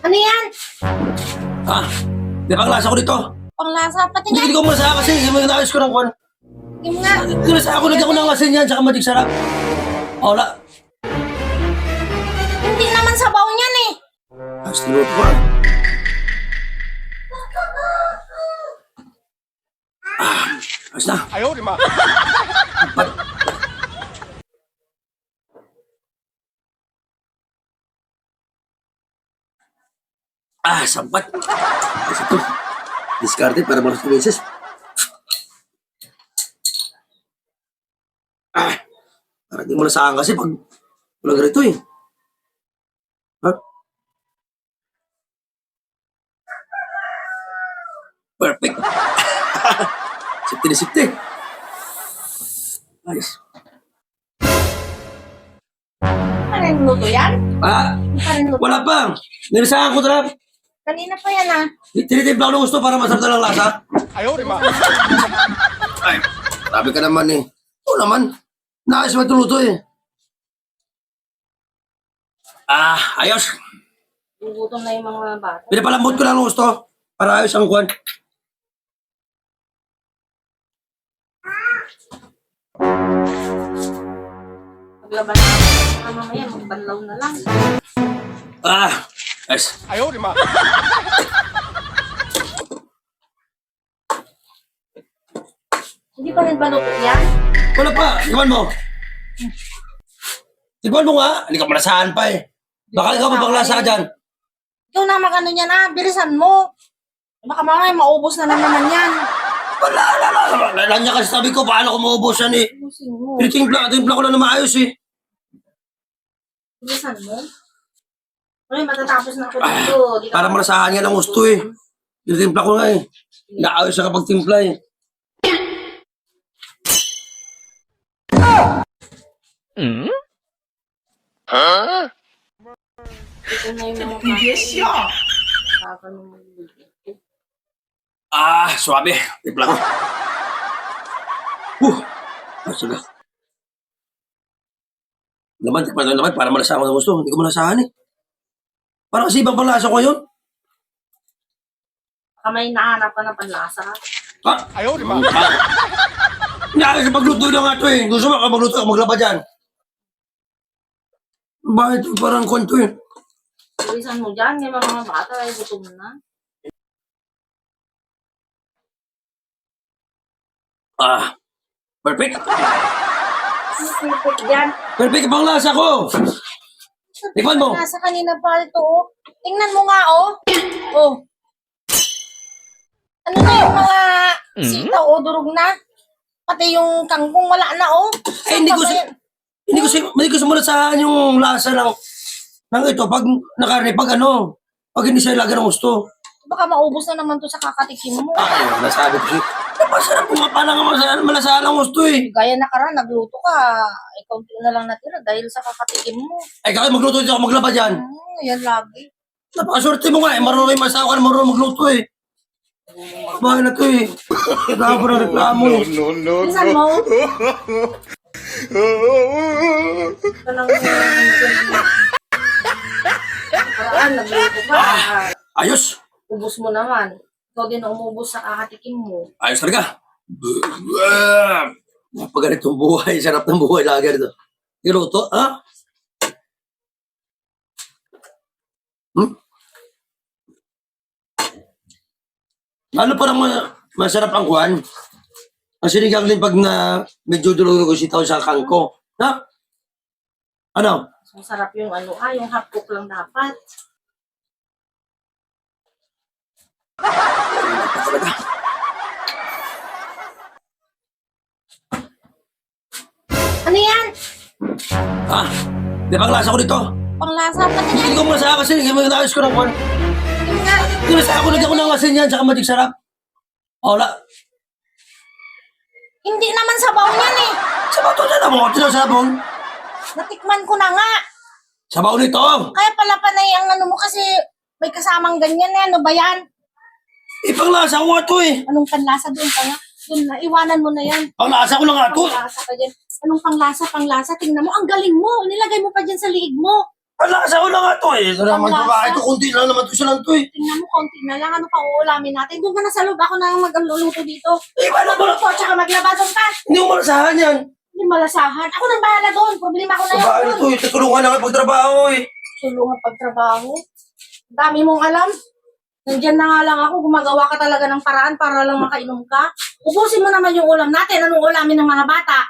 Ano yan? Ha? Di ba klasa ko dito? Panglasa, pati nga. Hindi ko muna kasi hindi mo naayos ko ng kwan. Yung nga. Nasa ako lagyan ko ng asin yan, tsaka magic sarap. Wala. Hindi naman sabaw niyan eh. Ayos niluto pa. Ayos na. 哎呦我的妈！ Sampat. Ayos ito. Diskarte para malas na beses. Parang di mo nasahan kasi pag wala ganito eh. Ha? Perfect. Sipti na sipti. Ayos. Paano luto yan? Paano luto? Wala pa. Nilisahan ko na. Kanina pa yan ah. Tinitimpla ko ng gusto para masarap na lang lasa. 哎呦我的妈！ Ay, sabi ka naman eh. Oo naman. Naayos mo ituluto eh. Ayos. Gugutom na yung mga bata. Pinapalambot ko lang ng gusto para ayos ang kwan. Paglaban na ako. Baka mamaya magbanlaw na lang. Ayos. 哎呦我的妈！ Hindi pa rin ba luto yan? Wala pa. Tikman mo. Tikman mo nga. Hindi ka malasahan pa eh. Baka ikaw mapanglasa ka dyan. Ikaw na magano yan ah. Bilisan mo. Baka mamaya maubos na naman yan. Wala niya kasi sabi ko paano ko maubos yan eh. Bilisan mo. Timpla ko lang na maayos eh. Bilisan mo. Ay, matatapos na ako dito. Di ka Para malasahan niya ng gusto eh. Tinitimpla ko nga eh. Naayos siya kapag timpla eh. Ito na yung mga bata. Baka nung magluluto. Suabe. Timpla ko. Ayos na. Tikman naman para malasahan ko ng gusto. Hindi ko malasahan eh. Parang kasi ibang panlasa ko yun. Baka may nahanap ka na panlasa. 哎呦我的妈！ Hindi, magluto na nga ito eh. Gusto mo ka magluto, maglaba dyan. Bakit parang kwento eh? Bilisan mo dyan. Yung mga bata ay gutom na. Perfect. Ano perfect dyan? Perfect ang panglasa ko. Tikman mo. Nasa kanina pa ito oh. Tingnan mo nga oh. Oh. Ano na yung mga sitaw o durog na? Pati yung kangkong wala na oh. Hindi ko simulasahan yung lasa ng ito pag nakarne, pag hindi siya lagi ng gusto. Baka maubos na naman to sa kakatikim mo. Nasabi ko siya. Masarap kung paano nga malasahan ng gusto eh. Gaya na karan, nagluto ka. Ikaw na lang natira dahil sa kakatikim mo. Kaya magluto dyan ako maglaba dyan. Yan lagi. Napakaswerte mo nga eh. Marunong yung masawa ka, marunong magluto eh. Bahay na to eh. Kaya pa ng reklamo eh. No no Minsan mo, no！ parang paraan, nagluto ka. Ayos. Ubus mo naman. Ikaw din ang umubos sa kakatikim mo. Ayos talaga. Napagalit yung buhay. Sarap ng buhay lagi nito. Niluto, ha? Ano parang masarap ang kuhan? Ang sinigang din pag medyo dulog-dulog sitaw sa kangko. Ha? Ano? Masarap yung yung half cook lang dapat. Ano yan? Di ba klasa ko dito? Panglasa, pati nga. Hindi ko muna kasi hindi mo naayos ko ng kuhan. Yung nga. Nasa ako lagyan ko ng asin yan, tsaka magic sarap. Wala. Hindi naman sabaw niyan eh. Sabaw to na mo. Tinasabong. Natikman ko na nga. Sabaw nito. Kaya pala panay ang mo kasi may kasamang ganyan eh. Ano ba yan? Ipanglasa ko nga to eh. Anong panlasa doon ka nga? Doon na, iwanan mo na yan. Panglasa ko na nga to. Panglasa ka dyan. Anong panglasa? Tingnan mo, ang galing mo. Nilagay mo pa dyan sa liig mo. Palasa ko na nga to eh. Ito naman Palasa? babae to, kunti lang naman to siya lang to eh. Tingnan mo, konti na lang. Ano pa uulamin natin? Doon ka na sa loob. Ako na ang magluluto dito. Eh, paano ba? Magluto, tsaka maglaba doon ka. Hindi mo malasahan yan. Hindi malasahan. Ako nang bahala doon. Problema ko na Babae na yan. to eh. Tutulungan na kayo pagtrabaho eh. Tulungan pagtrabaho. Dami mong alam. Nandiyan na nga lang ako. Gumagawa ka talaga ng paraan para lang makainom ka. Ubusin mo naman yung ulam natin. Anong ulamin ng mga bata?